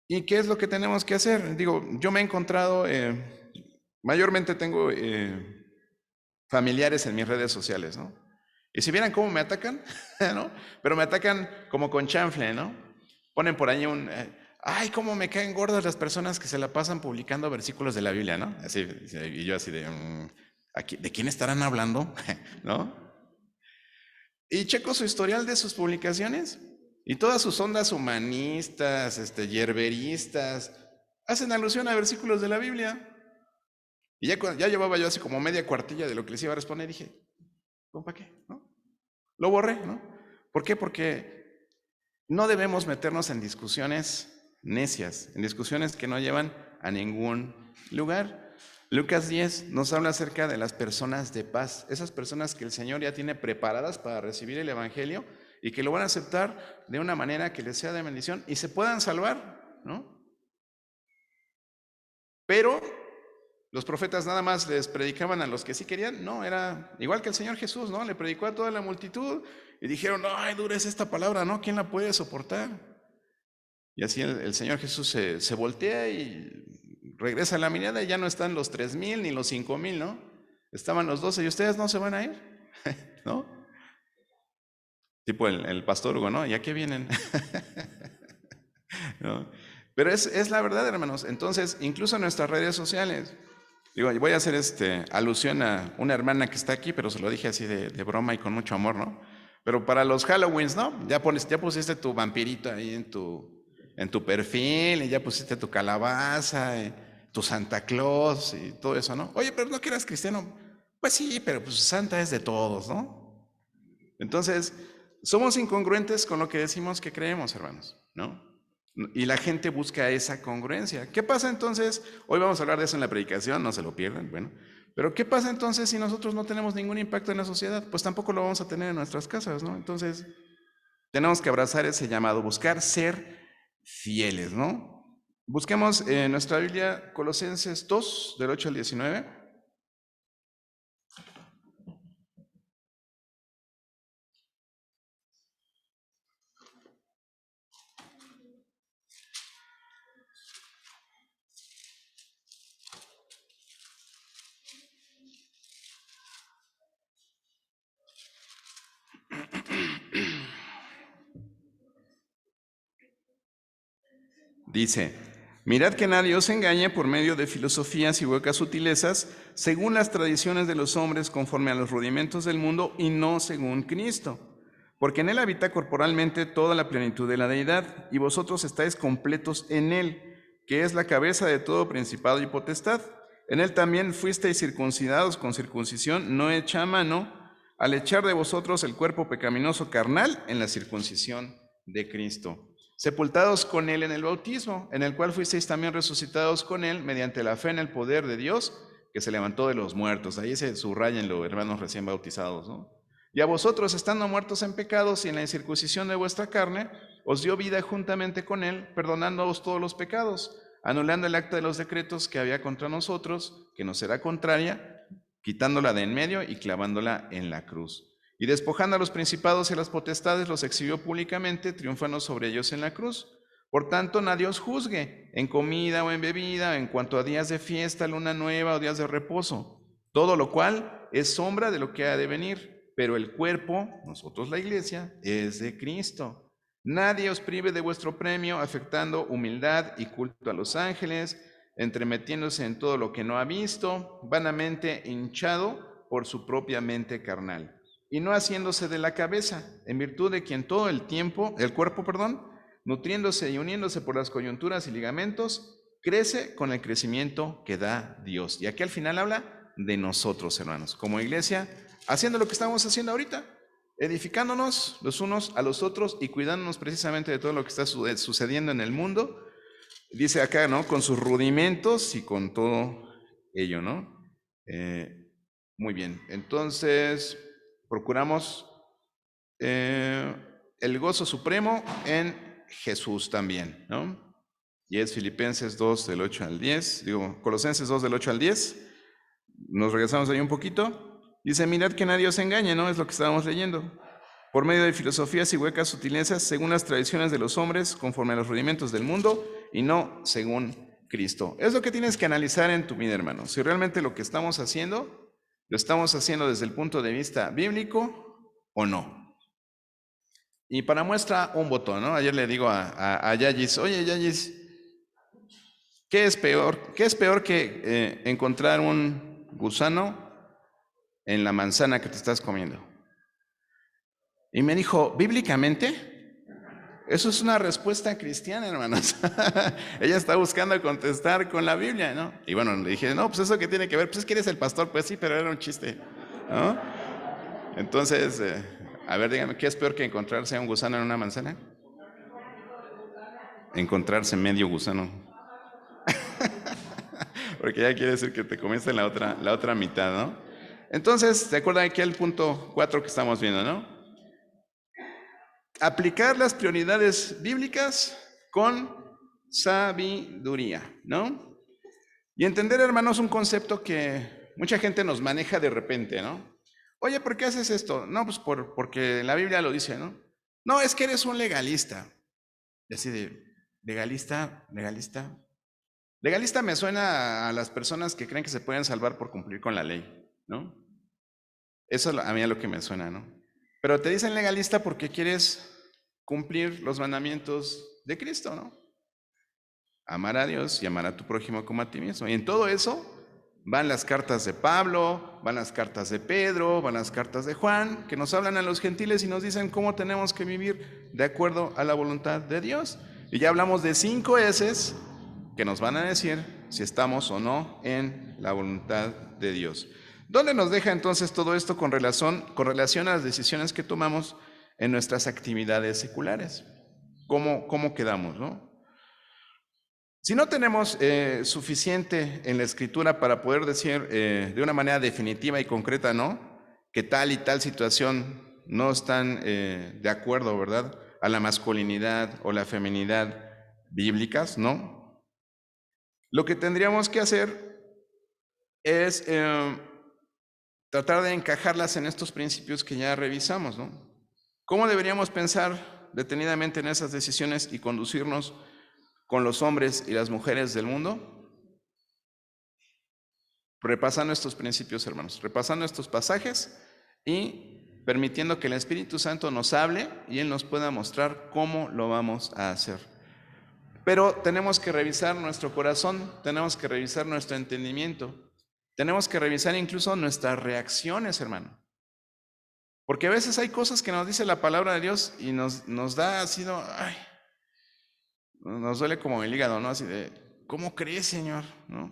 ¿Y qué es lo que tenemos que hacer? Digo, yo me he encontrado, mayormente tengo familiares en mis redes sociales, ¿no? Y si vieran cómo me atacan, ¿no? Pero me atacan como con chanfle, ¿no? Ponen por ahí ay, cómo me caen gordas las personas que se la pasan publicando versículos de la Biblia, ¿no? Así, y yo así de, ¿de quién estarán hablando? ¿No? Y checo su historial de sus publicaciones y todas sus ondas humanistas, yerberistas, hacen alusión a versículos de la Biblia. Y ya llevaba yo así como media cuartilla de lo que les iba a responder y dije, ¿para qué? ¿No? Lo borré, ¿no? ¿Por qué? Porque no debemos meternos en discusiones necias, en discusiones que no llevan a ningún lugar. Lucas 10 nos habla acerca de las personas de paz, esas personas que el Señor ya tiene preparadas para recibir el Evangelio y que lo van a aceptar de una manera que les sea de bendición y se puedan salvar, ¿no? Pero los profetas nada más les predicaban a los que sí querían, no, era igual que el Señor Jesús, ¿no? Le predicó a toda la multitud y dijeron, ay, dura es esta palabra, ¿no? ¿Quién la puede soportar? Y así el Señor Jesús se voltea y regresa a la mirada y ya no están los 3,000 ni los 5,000, ¿no? Estaban los 12 y ustedes no se van a ir, ¿no? Tipo el pastor Hugo, ¿no? ¿Y a qué vienen? ¿No? Pero es la verdad, hermanos. Entonces, incluso en nuestras redes sociales, digo, voy a hacer alusión a una hermana que está aquí, pero se lo dije así de broma y con mucho amor, ¿no? Pero para los Halloweens, ¿no? Ya pusiste tu vampirito ahí en tu perfil, y ya pusiste tu calabaza, tu Santa Claus y todo eso, ¿no? Oye, pero no que eras cristiano. Pues sí, pero pues Santa es de todos, ¿no? Entonces, somos incongruentes con lo que decimos que creemos, hermanos, ¿no? Y la gente busca esa congruencia. ¿Qué pasa entonces? Hoy vamos a hablar de eso en la predicación, no se lo pierdan, bueno. Pero ¿qué pasa entonces si nosotros no tenemos ningún impacto en la sociedad? Pues tampoco lo vamos a tener en nuestras casas, ¿no? Entonces, tenemos que abrazar ese llamado, buscar ser fieles, ¿no? Busquemos en nuestra Biblia Colosenses 2, del 8 al 19. Dice, mirad que nadie os engañe por medio de filosofías y huecas sutilezas, según las tradiciones de los hombres, conforme a los rudimentos del mundo y no según Cristo. Porque en él habita corporalmente toda la plenitud de la deidad, y vosotros estáis completos en él, que es la cabeza de todo principado y potestad. En él también fuisteis circuncidados con circuncisión no hecha a mano, al echar de vosotros el cuerpo pecaminoso carnal en la circuncisión de Cristo. Sepultados con él en el bautismo, en el cual fuisteis también resucitados con él mediante la fe en el poder de Dios, que se levantó de los muertos. Ahí se subrayenlo, hermanos recién bautizados, ¿no? Y a vosotros, estando muertos en pecados y en la incircuncisión de vuestra carne, os dio vida juntamente con él, perdonándoos todos los pecados, anulando el acta de los decretos que había contra nosotros, que nos era contraria, quitándola de en medio y clavándola en la cruz. Y despojando a los principados y a las potestades, los exhibió públicamente, triunfando sobre ellos en la cruz. Por tanto, nadie os juzgue en comida o en bebida, en cuanto a días de fiesta, luna nueva o días de reposo, todo lo cual es sombra de lo que ha de venir, pero el cuerpo, nosotros la iglesia, es de Cristo. Nadie os prive de vuestro premio, afectando humildad y culto a los ángeles, entremetiéndose en todo lo que no ha visto, vanamente hinchado por su propia mente carnal, y no haciéndose de la cabeza, en virtud de quien todo el cuerpo, nutriéndose y uniéndose por las coyunturas y ligamentos, crece con el crecimiento que da Dios. Y aquí al final habla de nosotros, hermanos, como iglesia, haciendo lo que estamos haciendo ahorita, edificándonos los unos a los otros y cuidándonos precisamente de todo lo que está sucediendo en el mundo. Dice acá, ¿no? Con sus rudimentos y con todo ello, ¿no? Muy bien, entonces procuramos el gozo supremo en Jesús también, ¿no? Y es Filipenses 2 del 8 al 10, Colosenses 2 del 8 al 10. Nos regresamos ahí un poquito. Dice, mirad que nadie os engañe, ¿no? Es lo que estábamos leyendo. Por medio de filosofías y huecas sutilezas, según las tradiciones de los hombres, conforme a los rudimentos del mundo, y no según Cristo. Es lo que tienes que analizar en tu vida, hermano. Si realmente lo que estamos haciendo, lo estamos haciendo desde el punto de vista bíblico o no. Y para muestra, un botón, ¿no? Ayer le digo a Yayis, oye, Yayis, ¿qué es peor? ¿Qué es peor que encontrar un gusano en la manzana que te estás comiendo? Y me dijo, bíblicamente, eso es una respuesta cristiana, hermanos. Ella está buscando contestar con la Biblia, ¿no? Y bueno, le dije, no, pues eso que tiene que ver, pues es que eres el pastor, pues sí, pero era un chiste, ¿no? Entonces, a ver, dígame, ¿qué es peor que encontrarse a un gusano en una manzana? Encontrarse medio gusano. Porque ya quiere decir que te comiste la otra mitad, ¿no? Entonces, ¿se acuerdan aquí el punto 4 que estamos viendo, no? Aplicar las prioridades bíblicas con sabiduría, ¿no? Y entender, hermanos, un concepto que mucha gente nos maneja de repente, ¿no? Oye, ¿por qué haces esto? No, pues porque la Biblia lo dice, ¿no? No, es que eres un legalista. Y así de, legalista. Legalista me suena a las personas que creen que se pueden salvar por cumplir con la ley, ¿no? Eso a mí es lo que me suena, ¿no? Pero te dicen legalista porque quieres cumplir los mandamientos de Cristo, ¿no? Amar a Dios y amar a tu prójimo como a ti mismo. Y en todo eso van las cartas de Pablo, van las cartas de Pedro, van las cartas de Juan, que nos hablan a los gentiles y nos dicen cómo tenemos que vivir de acuerdo a la voluntad de Dios. Y ya hablamos de 5 S's que nos van a decir si estamos o no en la voluntad de Dios. ¿Dónde nos deja entonces todo esto con relación a las decisiones que tomamos en nuestras actividades seculares? ¿Cómo quedamos, no? Si no tenemos suficiente en la Escritura para poder decir de una manera definitiva y concreta, ¿no? Que tal y tal situación no están de acuerdo, ¿verdad? A la masculinidad o la feminidad bíblicas, ¿no? Lo que tendríamos que hacer es tratar de encajarlas en estos principios que ya revisamos, ¿no? ¿Cómo deberíamos pensar detenidamente en esas decisiones y conducirnos con los hombres y las mujeres del mundo? Repasando estos principios, hermanos, repasando estos pasajes y permitiendo que el Espíritu Santo nos hable y Él nos pueda mostrar cómo lo vamos a hacer. Pero tenemos que revisar nuestro corazón, tenemos que revisar nuestro entendimiento, tenemos que revisar incluso nuestras reacciones, hermano. Porque a veces hay cosas que nos dice la palabra de Dios y nos da así, ay, nos duele como el hígado, ¿no? Así de, ¿cómo crees, Señor? ¿No?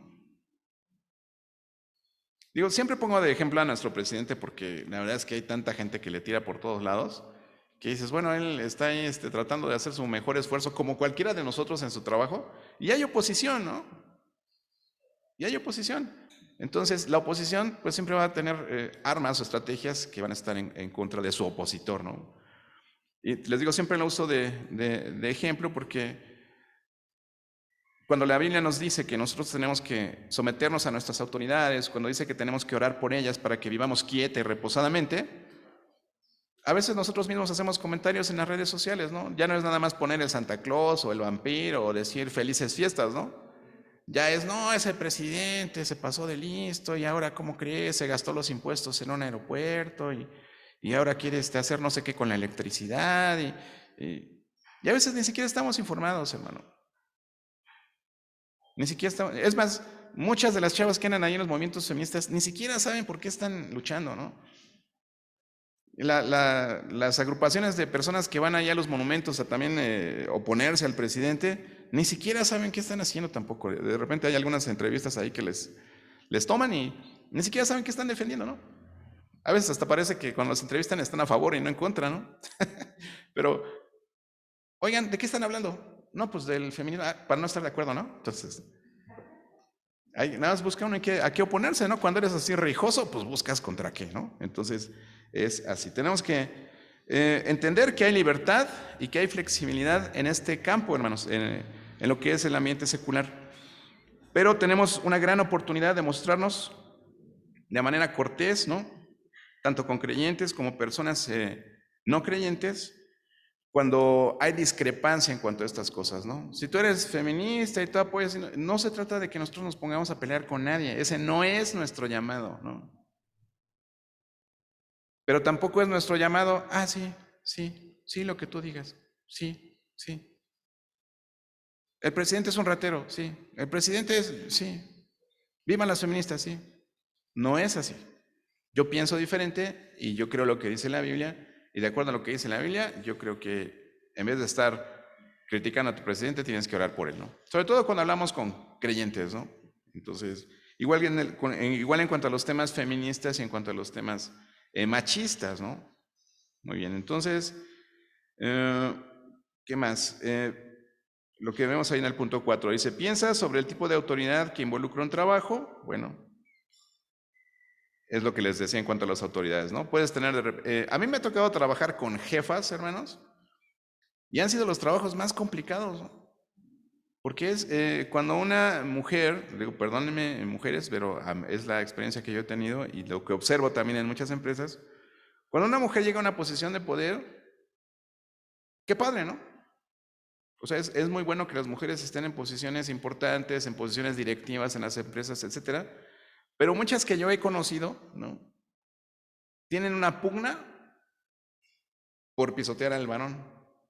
Digo, siempre pongo de ejemplo a nuestro presidente porque la verdad es que hay tanta gente que le tira por todos lados, que dices, bueno, él está ahí tratando de hacer su mejor esfuerzo como cualquiera de nosotros en su trabajo, y hay oposición, ¿no? Y hay oposición. Entonces, la oposición pues siempre va a tener armas o estrategias que van a estar en contra de su opositor, ¿no? Y les digo, siempre lo uso de ejemplo porque cuando la Biblia nos dice que nosotros tenemos que someternos a nuestras autoridades, cuando dice que tenemos que orar por ellas para que vivamos quieta y reposadamente, a veces nosotros mismos hacemos comentarios en las redes sociales, ¿no? Ya no es nada más poner el Santa Claus o el vampiro o decir felices fiestas, ¿no? Ya es, no, ese presidente se pasó de listo y ahora, ¿cómo crees? Se gastó los impuestos en un aeropuerto y ahora quiere hacer no sé qué con la electricidad y a veces ni siquiera estamos informados, hermano. Ni siquiera estamos, es más, muchas de las chavas que andan ahí en los movimientos feministas ni siquiera saben por qué están luchando, ¿no? Las agrupaciones de personas que van allá a los monumentos a también oponerse al presidente, ni siquiera saben qué están haciendo tampoco. De repente hay algunas entrevistas ahí que les toman y ni siquiera saben qué están defendiendo, ¿no? A veces hasta parece que cuando los entrevistan están a favor y no en contra, ¿no? Pero, oigan, ¿de qué están hablando? No, pues del feminismo, para no estar de acuerdo, ¿no? Entonces, nada más busca uno a qué oponerse, ¿no? Cuando eres así rijoso, pues buscas contra qué, ¿no? Entonces, es así. Tenemos que entender que hay libertad y que hay flexibilidad en este campo, hermanos, en lo que es el ambiente secular. Pero tenemos una gran oportunidad de mostrarnos de manera cortés, ¿no? tanto con creyentes como personas no creyentes, cuando hay discrepancia en cuanto a estas cosas, ¿no? Si tú eres feminista y tú apoyas, no se trata de que nosotros nos pongamos a pelear con nadie, ese no es nuestro llamado, ¿no? Pero tampoco es nuestro llamado, sí, lo que tú digas, sí. El presidente es un ratero, sí. El presidente sí. Vivan las feministas, sí. No es así. Yo pienso diferente y yo creo lo que dice la Biblia, y de acuerdo a lo que dice la Biblia, yo creo que en vez de estar criticando a tu presidente, tienes que orar por él, ¿no? Sobre todo cuando hablamos con creyentes, ¿no? Entonces, igual en cuanto a los temas feministas y en cuanto a los temas machistas, ¿no? Muy bien, entonces, ¿qué más? Lo que vemos ahí en el punto 4, dice, ¿piensa sobre el tipo de autoridad que involucra un trabajo? Bueno, es lo que les decía en cuanto a las autoridades, ¿no? Puedes tener, a mí me ha tocado trabajar con jefas, hermanos, y han sido los trabajos más complicados, ¿no? Porque es cuando una mujer, digo, perdónenme mujeres, pero es la experiencia que yo he tenido y lo que observo también en muchas empresas, cuando una mujer llega a una posición de poder, qué padre, ¿no? O sea, es muy bueno que las mujeres estén en posiciones importantes, en posiciones directivas en las empresas, etcétera, pero muchas que yo he conocido, ¿no? Tienen una pugna por pisotear al varón,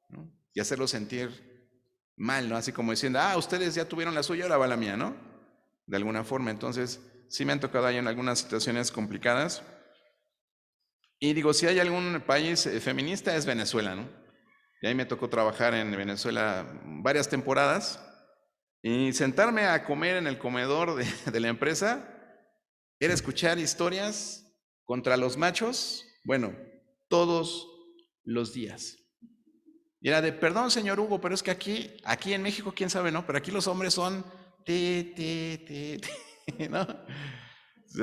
¿no? Y hacerlo sentir mal, ¿no? Así como diciendo, ustedes ya tuvieron la suya, ahora va la mía, ¿no? De alguna forma. Entonces, sí me han tocado ahí en algunas situaciones complicadas. Y digo, si hay algún país feminista es Venezuela, ¿no? Y ahí me tocó trabajar en Venezuela varias temporadas y sentarme a comer en el comedor de la empresa era escuchar historias contra los machos, bueno, todos los días. Y era de, perdón, señor Hugo, pero es que aquí en México, quién sabe, ¿no? Pero aquí los hombres son ¿no?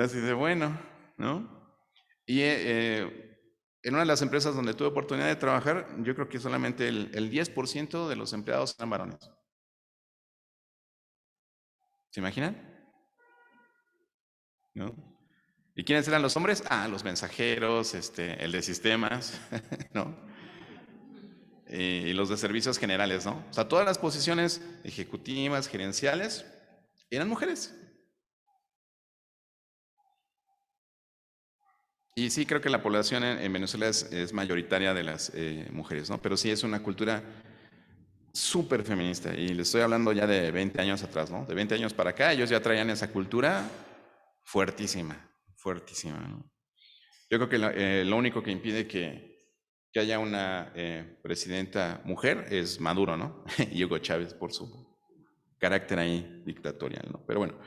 Así de bueno, ¿no? Y en una de las empresas donde tuve oportunidad de trabajar, yo creo que solamente el 10% de los empleados eran varones. ¿Se imaginan? ¿No? ¿Y quiénes eran los hombres? Los mensajeros, el de sistemas, ¿no? Y los de servicios generales, ¿no? O sea, todas las posiciones ejecutivas, gerenciales, eran mujeres. Y sí, creo que la población en Venezuela es mayoritaria de las mujeres, ¿no? Pero sí es una cultura súper feminista. Y le estoy hablando ya de 20 años atrás, ¿no? De 20 años para acá, ellos ya traían esa cultura fuertísima, fuertísima, ¿no? Yo creo que lo único que impide que haya una presidenta mujer es Maduro, ¿no? Y Hugo Chávez por su carácter ahí dictatorial, ¿no? Pero bueno,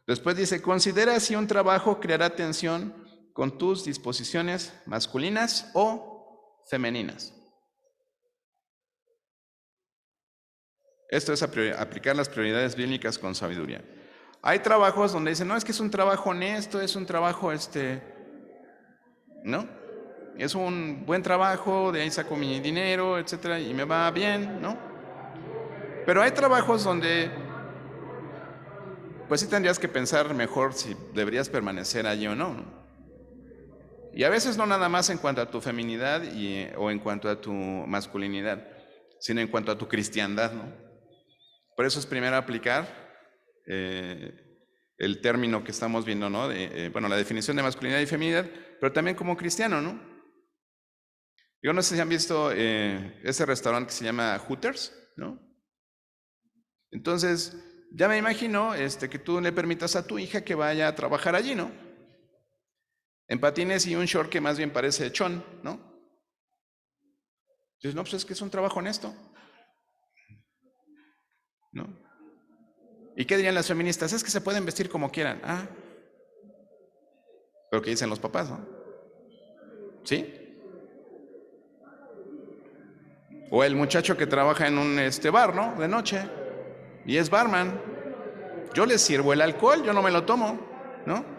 después dice, considera si un trabajo creará tensión con tus disposiciones masculinas o femeninas. Esto es aplicar las prioridades bíblicas con sabiduría. Hay trabajos donde dicen, no, es que es un trabajo honesto, es un trabajo, ¿no? Es un buen trabajo, de ahí saco mi dinero, etcétera, y me va bien, ¿no? Pero hay trabajos donde, pues sí tendrías que pensar mejor si deberías permanecer allí o no, ¿no? Y a veces no nada más en cuanto a tu feminidad o en cuanto a tu masculinidad, sino en cuanto a tu cristiandad, ¿no? Por eso es primero aplicar el término que estamos viendo, ¿no? Bueno, la definición de masculinidad y feminidad, pero también como cristiano, ¿no? Yo no sé si han visto ese restaurante que se llama Hooters, ¿no? Entonces, ya me imagino que tú le permitas a tu hija que vaya a trabajar allí, ¿no? En patines y un short que más bien parece chón, ¿no? Entonces, no, pues es que es un trabajo honesto, ¿no? ¿Y qué dirían las feministas? Es que se pueden vestir como quieran. Pero ¿qué dicen los papás, no? ¿Sí? O el muchacho que trabaja en un bar, ¿no? De noche. Y es barman. Yo les sirvo el alcohol, yo no me lo tomo, ¿no?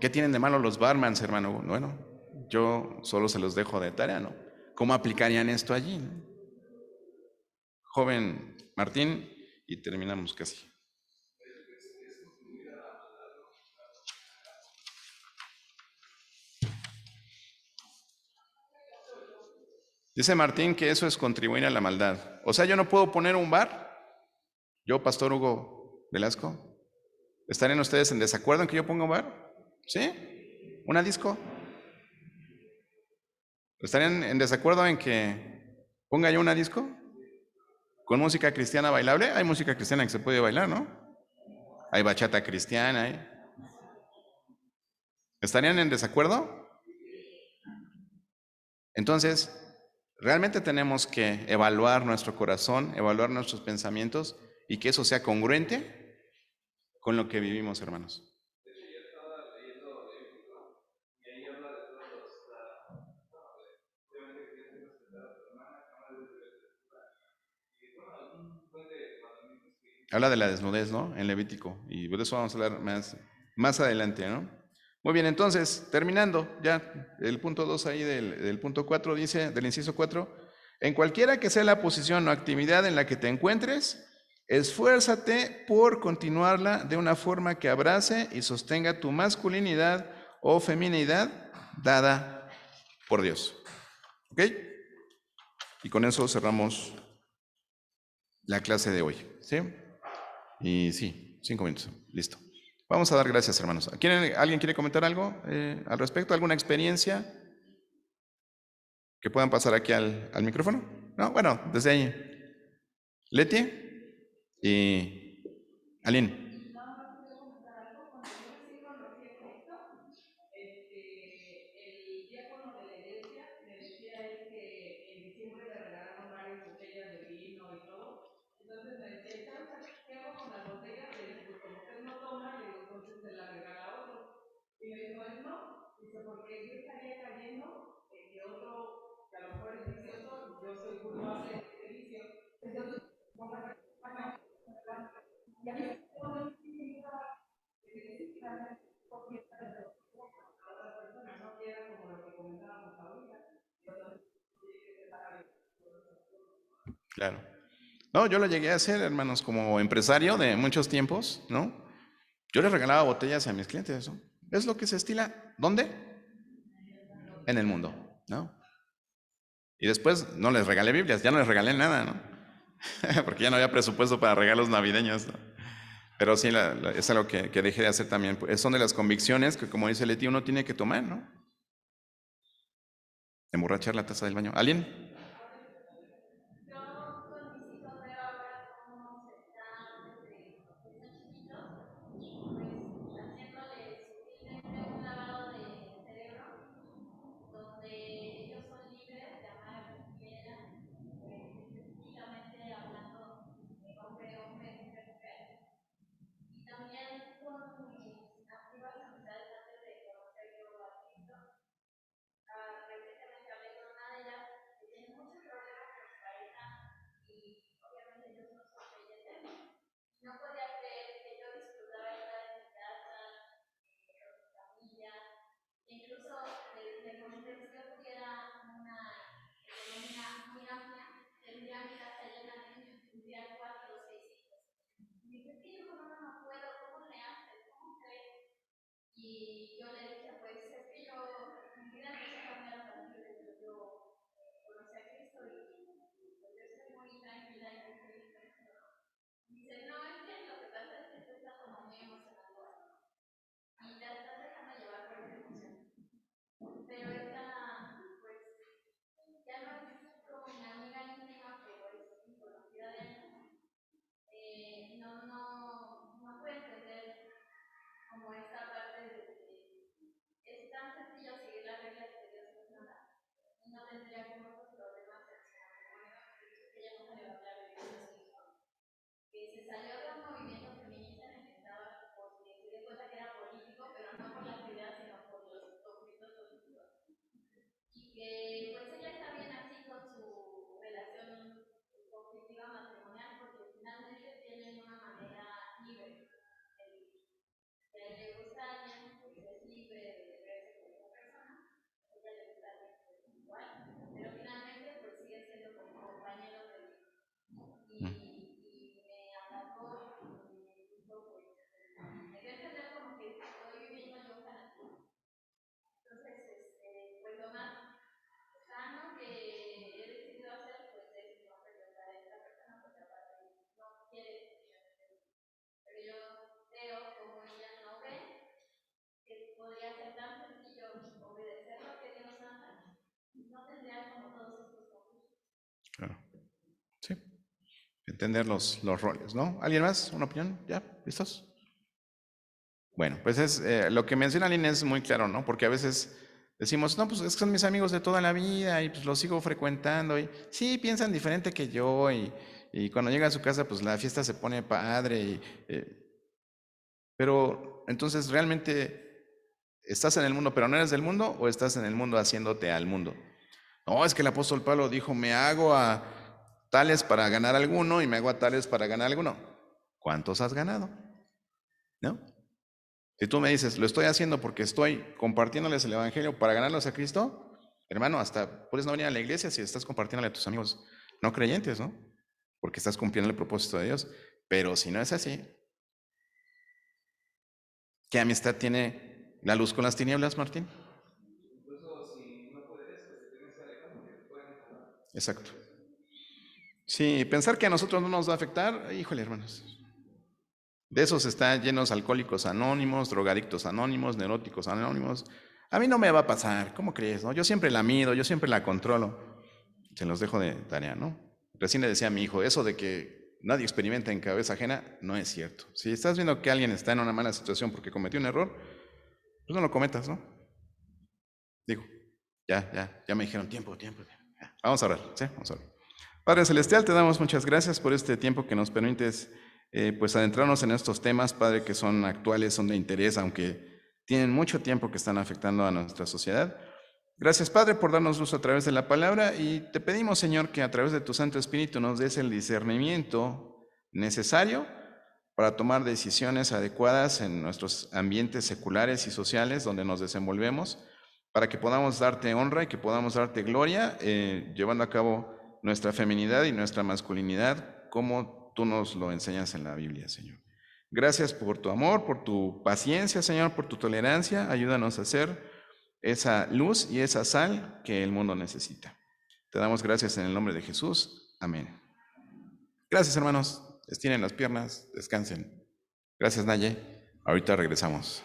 ¿Qué tienen de malo los barmans, hermano? Bueno, yo solo se los dejo de tarea, ¿no? ¿Cómo aplicarían esto allí, ¿no? Joven Martín, y terminamos casi. Dice Martín que eso es contribuir a la maldad. O sea, yo no puedo poner un bar. Yo, Pastor Hugo Velasco, ¿estarían ustedes en desacuerdo en que yo ponga un bar? ¿Sí? ¿Una disco? ¿Estarían en desacuerdo en que ponga yo una disco? ¿Con música cristiana bailable? Hay música cristiana que se puede bailar, ¿no? Hay bachata cristiana. ¿Estarían en desacuerdo? Entonces, realmente tenemos que evaluar nuestro corazón, evaluar nuestros pensamientos y que eso sea congruente con lo que vivimos, hermanos. Habla de la desnudez, ¿no? En Levítico. Y de eso vamos a hablar más adelante, ¿no? Muy bien, entonces, terminando, ya el punto 2 ahí del punto 4 dice, del inciso 4, en cualquiera que sea la posición o actividad en la que te encuentres, esfuérzate por continuarla de una forma que abrace y sostenga tu masculinidad o feminidad dada por Dios. ¿Ok? Y con eso cerramos la clase de hoy. ¿Sí? Y sí, 5 minutos. Listo. Vamos a dar gracias, hermanos. ¿Alguien quiere comentar algo al respecto? ¿Alguna experiencia que puedan pasar aquí al micrófono? No, bueno, desde ahí. Leti y Aline. Claro. No, yo lo llegué a hacer, hermanos, como empresario de muchos tiempos, ¿no? Yo les regalaba botellas a mis clientes, ¿no? Es lo que se estila. ¿Dónde? En el mundo, ¿no? Y después no les regalé Biblias, ya no les regalé nada, ¿no? Porque ya no había presupuesto para regalos navideños, ¿no? Pero sí, es algo que dejé de hacer también. Son de las convicciones que, como dice Leti, uno tiene que tomar, ¿no? Emborrachar la taza del baño. ¿Alguien? Claro. Sí. Entender los roles, ¿no? ¿Alguien más? ¿Una opinión? ¿Ya? ¿Listos? Bueno, pues lo que menciona Aline es muy claro, ¿no? Porque a veces decimos, no, pues es que son mis amigos de toda la vida y pues los sigo frecuentando y sí, piensan diferente que yo y cuando llega a su casa pues la fiesta se pone padre pero entonces realmente estás en el mundo pero no eres del mundo o estás en el mundo haciéndote al mundo. No, es que el apóstol Pablo dijo, me hago a tales para ganar alguno y me hago a tales para ganar alguno. ¿Cuántos has ganado? ¿No? Si tú me dices, lo estoy haciendo porque estoy compartiéndoles el evangelio para ganarlos a Cristo, hermano, hasta puedes no venir a la iglesia si estás compartiéndole a tus amigos no creyentes, ¿no? Porque estás cumpliendo el propósito de Dios. Pero si no es así, ¿qué amistad tiene la luz con las tinieblas, Martín? Exacto. Sí, pensar que a nosotros no nos va a afectar, híjole, hermanos. De esos están llenos alcohólicos anónimos, drogadictos anónimos, neuróticos anónimos. A mí no me va a pasar, ¿cómo crees? No? Yo siempre la mido, yo siempre la controlo. Se los dejo de tarea, ¿no? Recién le decía a mi hijo, eso de que nadie experimenta en cabeza ajena, no es cierto. Si estás viendo que alguien está en una mala situación porque cometió un error, pues no lo cometas, ¿no? Digo, ya me dijeron tiempo. Ya. Vamos a orar, ¿sí? Vamos a orar. Padre Celestial, te damos muchas gracias por este tiempo que nos permites pues adentrarnos en estos temas, Padre, que son actuales, son de interés, aunque tienen mucho tiempo que están afectando a nuestra sociedad. Gracias, Padre, por darnos luz a través de la palabra y te pedimos, Señor, que a través de tu Santo Espíritu nos des el discernimiento necesario para tomar decisiones adecuadas en nuestros ambientes seculares y sociales donde nos desenvolvemos, para que podamos darte honra y que podamos darte gloria, llevando a cabo nuestra feminidad y nuestra masculinidad como tú nos lo enseñas en la Biblia, Señor. Gracias por tu amor, por tu paciencia, Señor, por tu tolerancia. Ayúdanos a ser esa luz y esa sal que el mundo necesita. Te damos gracias en el nombre de Jesús. Amén. Gracias, hermanos. Estiren las piernas, descansen. Gracias, Naye. Ahorita regresamos.